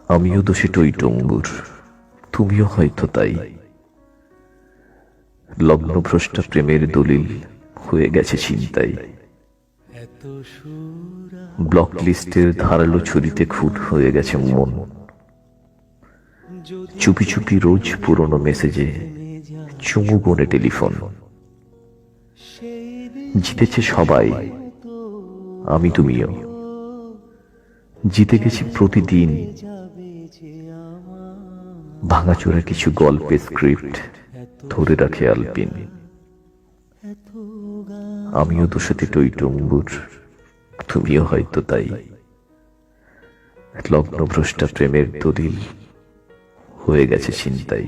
আমিও দোষী টইটুম্বুর, তুমিও হয়তো তাই। লগ্নভ্রষ্টা প্রেমের দলিল হয়ে গেছে ছিনতাই। ব্লক লিস্টের ধারালো ছুরিতে খুন হয়ে গেছে মন। চুপি চুপি রোজ পুরনো মেসেজে চুমু গোনে টেলিফোন। জিতেছে সবাই, আমি তুমিও। জিতে গেছি প্রতিদিন, ভাঙাচোরা কিছু গল্পের স্ক্রিপ্ট ধরে রাখে আলপিন। আমিও দোষাতে টইটুম্বুর, তুমিও হয়তো তাই। লগ্নভ্রষ্টা প্রেমের দলিল হয়ে গেছে ছিনতাই।